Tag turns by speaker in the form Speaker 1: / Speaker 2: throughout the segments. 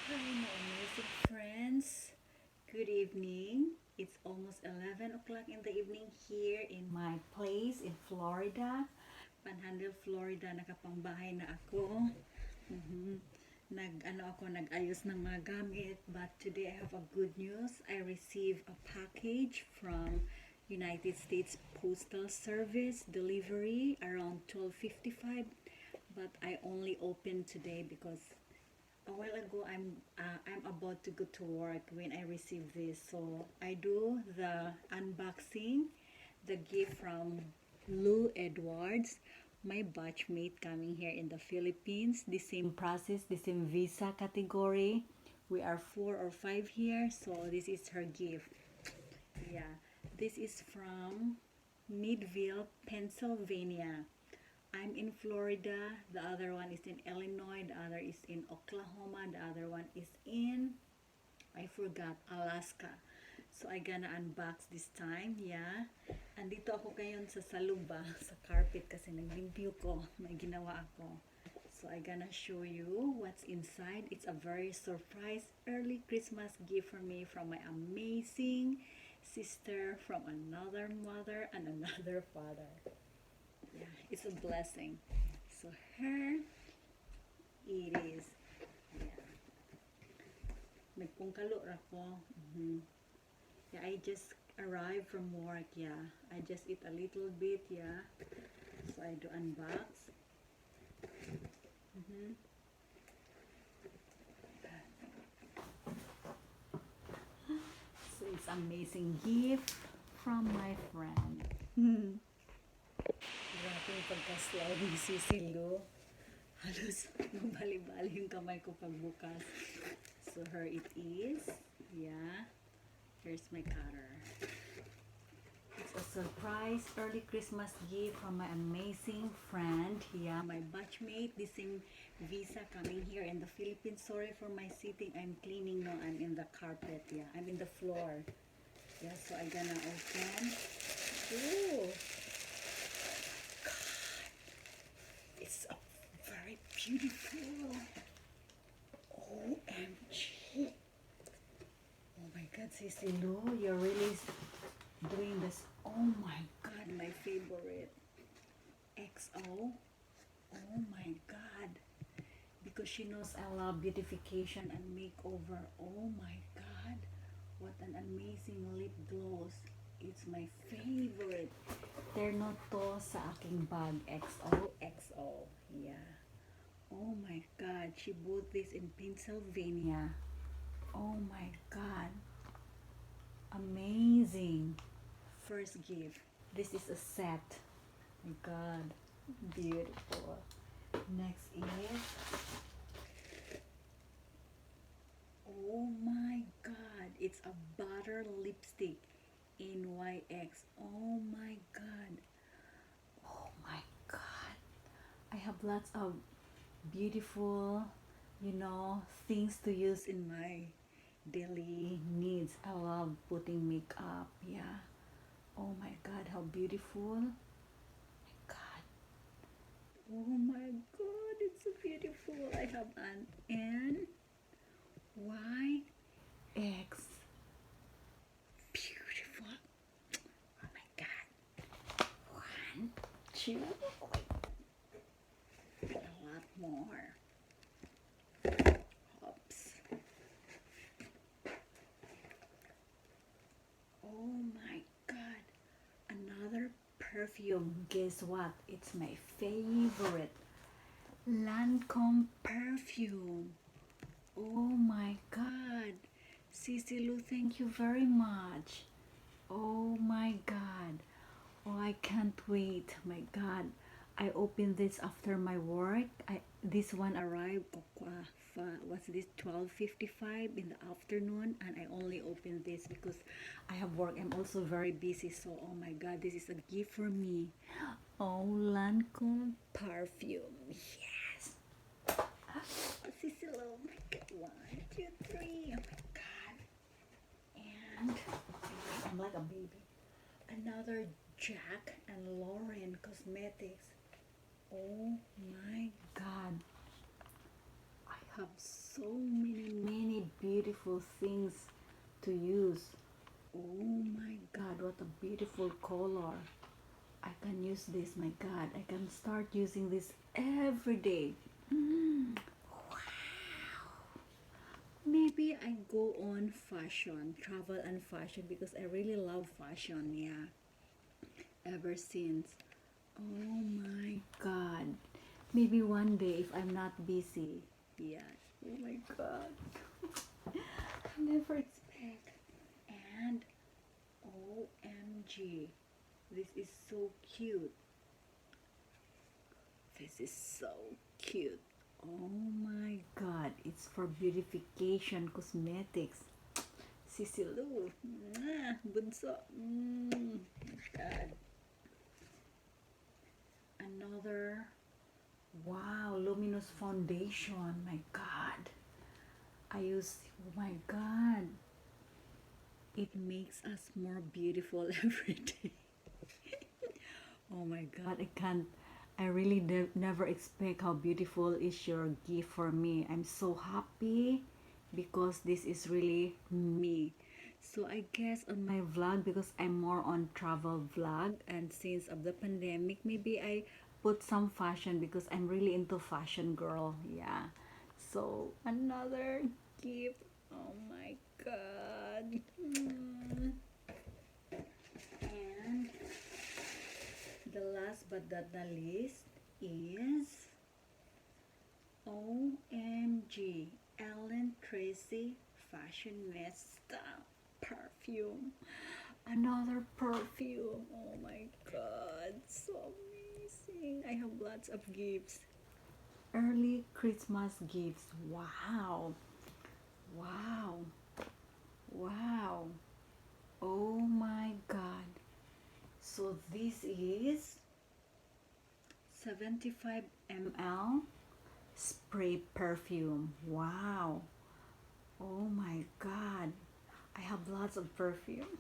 Speaker 1: Hi, my amazing friends. Good evening. It's almost 11 o'clock in the evening here in my place in Florida. Panhandle, Florida. Nakapangbahay na ako. Mhm. Nag-ayos ng mga gamit. But today I have a good news. I received a package from United States Postal Service delivery around 12:55. But I only opened today because a while ago I'm about to go to work when I received this, so I do the unboxing, the gift from Lou Edwards, my batchmate coming here in the Philippines. The same process, the same visa category. We are 4 or 5 here, so this is her gift. Yeah, this is from Midville, Pennsylvania. I'm in Florida, the other one is in Illinois, the other is in Oklahoma, the other one is in, I forgot, Alaska. So I gonna unbox this time, yeah. Andito ako ngayon sa saluba, sa carpet kasi naglimpyo ko, may ginawa ako. So I gonna show you what's inside. It's a very surprise early Christmas gift for me from my amazing sister from another mother and another father. Yeah, it's a blessing. So here it is. Yeah. Nagpungkalo ra ko. Yeah, I just arrived from work. Yeah, I just eat a little bit. Yeah, so I do unbox. So it's amazing gift from my friend. Grabe yung pagka-slow ni Sisilo. Halos bali-bali yung kamay ko pagbukas. So here it is. Yeah. Here's my cutter. It's a surprise early Christmas gift from my amazing friend. Yeah, my batchmate. The same visa coming here in the Philippines. Sorry for my sitting. I'm cleaning now. I'm in the carpet. Yeah, I'm in the floor. Yeah, so I'm gonna open. Ooh. It's a very beautiful. OMG. Oh my God, Cecilu, you're really doing this. Oh my God, my favorite. XO. Oh my God. Because she knows I love beautification and makeover. Oh my God. What an amazing lip gloss. It's my favorite. Terno to sa aking bag. XO, XO. Yeah. Oh my God. She bought this in Pennsylvania. Oh my God. Amazing. First gift. This is a set. My God. Beautiful. Next is. Oh my God. It's a butter lipstick. NYX. Oh my God. Oh my God. I have lots of beautiful, things to use in my daily needs. I love putting makeup. Yeah. Oh my God, how beautiful. My God. Oh my God, it's so beautiful. I have an NYX. Beautiful. Oh my God. One, two. And a lot more. Oops. Oh my God. Another perfume. Guess what? It's my favorite. Lancome perfume. Oh my God. Cecilu, thank you very much. Oh my God. Oh, I can't wait. My God. I opened this after my work. This one arrived, what's this, 12:55 in the afternoon, and I only opened this because I have work. I'm also very busy, so oh my God, this is a gift for me. Oh, Lancome perfume. Yes. Cecil, oh my God. 1, 2, 3. Oh my God. And I'm like a baby. Another Jack and Lauren Cosmetics. Oh my God. I have so many beautiful things to use. Oh my god, what a beautiful color. I can use this, my god. I can start using this every day. Maybe I go on fashion, travel and fashion because I really love fashion, yeah. Ever since. Oh my god. Maybe one day if I'm not busy. Yeah. Oh my god. I never expect. And OMG. This is so cute. This is so cute. Oh my god. It's for beautification cosmetics. Sisilu. Bunso. God. Another. Wow, luminous foundation. My god. I use, oh my god. It makes us more beautiful every day. Oh my god, I really never expect how beautiful is your gift for me. I'm so happy because this is really me. So I guess on my vlog, because I'm more on travel vlog, and since of the pandemic, maybe I put some fashion because I'm really into fashion girl. Yeah. So another gift. Oh my god. And the last but not the least is OMG Ellen Tracy Fashionista perfume. Another perfume. Oh my god, so amazing. I have lots of gifts. Early Christmas gifts. Wow. Wow. Wow. Oh my god. So this is 75 ml spray perfume. Wow. Oh my god. I have lots of perfume.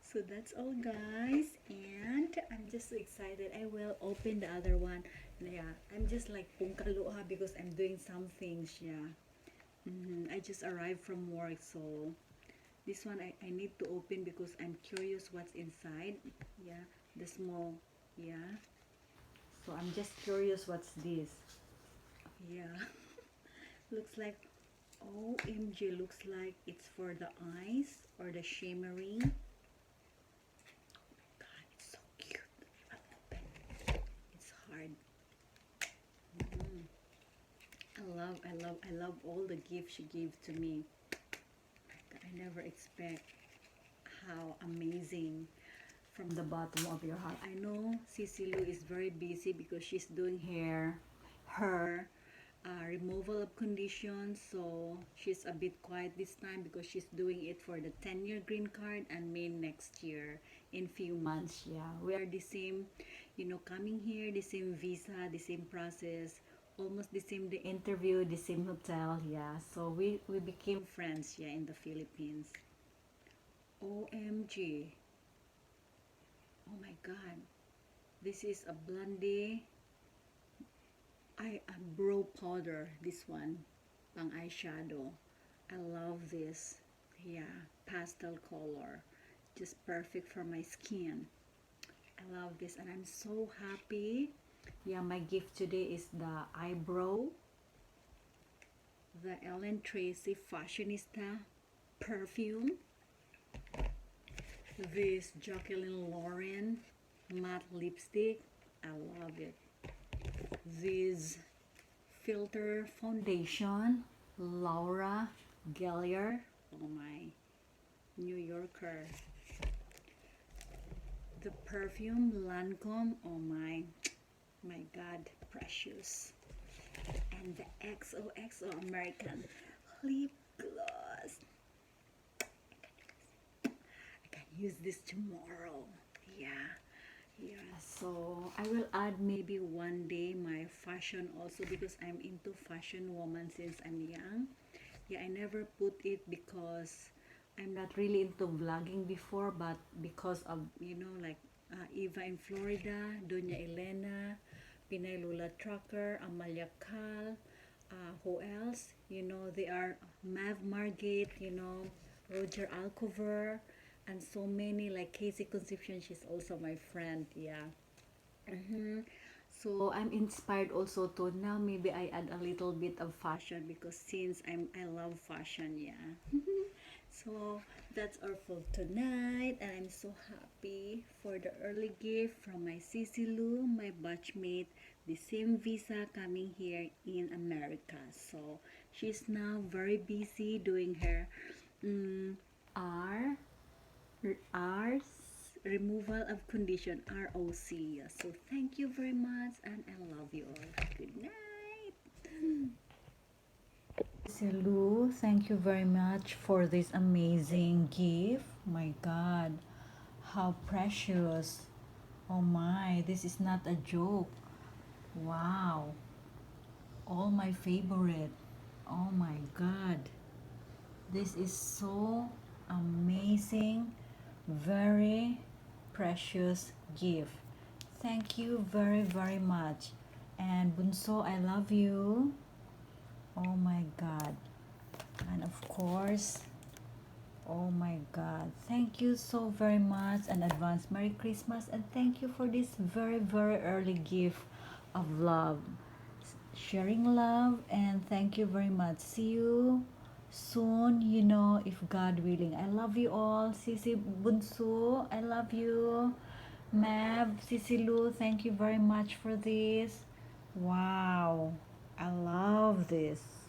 Speaker 1: So that's all, guys, and I'm just so excited. I will open the other one. Yeah, I'm just like pungkaluha because I'm doing some things. Yeah. I just arrived from work, so this one I need to open because I'm curious what's inside. Yeah, the small. Yeah. So I'm just curious what's this. Yeah. Looks like, OMG, looks like it's for the eyes or the shimmering. God, it's so cute. I'll open. It's hard. I love all the gifts she gave to me. I never expect how amazing from the bottom of your heart. I know Cicilu is very busy because she's doing her removal of conditions, so she's a bit quiet this time because she's doing it for the 10-year green card and May next year in few months. Yeah, we are the same, coming here, the same visa, the same process, almost the same, the interview, the same hotel. Yeah, so we became friends, yeah, in the Philippines. OMG. Oh my god, this is a blondie a brow powder. This one pang eyeshadow. I love this. Yeah, pastel color, just perfect for my skin. I love this and I'm so happy. Yeah, my gift today is the eyebrow, the Ellen Tracy Fashionista perfume, this Jacqueline Lauren matte lipstick. I love it. This filter foundation, Laura Geller. Oh my, New Yorker. The perfume Lancome. Oh my god, precious. And the XOXO American lip gloss. I can use this tomorrow. Yeah. Yeah, so I will add maybe one day my fashion also because I'm into fashion woman since I'm young. Yeah, I never put it because I'm not really into vlogging before, but because of, like Eva in Florida, Doña Elena, Pinay Lula Trucker, Amalia Cal, who else? girls, they are Mav Margate, Roger Alcover, and so many, like Casey Concepcion, she's also my friend, yeah. So I'm inspired also to now maybe I add a little bit of fashion because since I love fashion, yeah. So that's all for tonight, and I'm so happy for the early gift from my Sisi Lou, my batchmate, the same visa coming here in America. So she's now very busy doing her R R removal of condition, ROC. So thank you very much, and I love you all. Good night. Hello, thank you very much for this amazing gift. My God, how precious. Oh my, this is not a joke. Wow, all my favorite. Oh my God, this is so amazing, very precious gift. Thank you very, very much. And Bunso, I love you. Oh my God. And of course, oh my God. Thank you so very much, and advance Merry Christmas, and thank you for this very, very early gift of love. Sharing love, and thank you very much. See you soon, if God willing. I love you all. Sisi Bunso, I love you. Mab, Sisi Lu, thank you very much for this. Wow, I love this.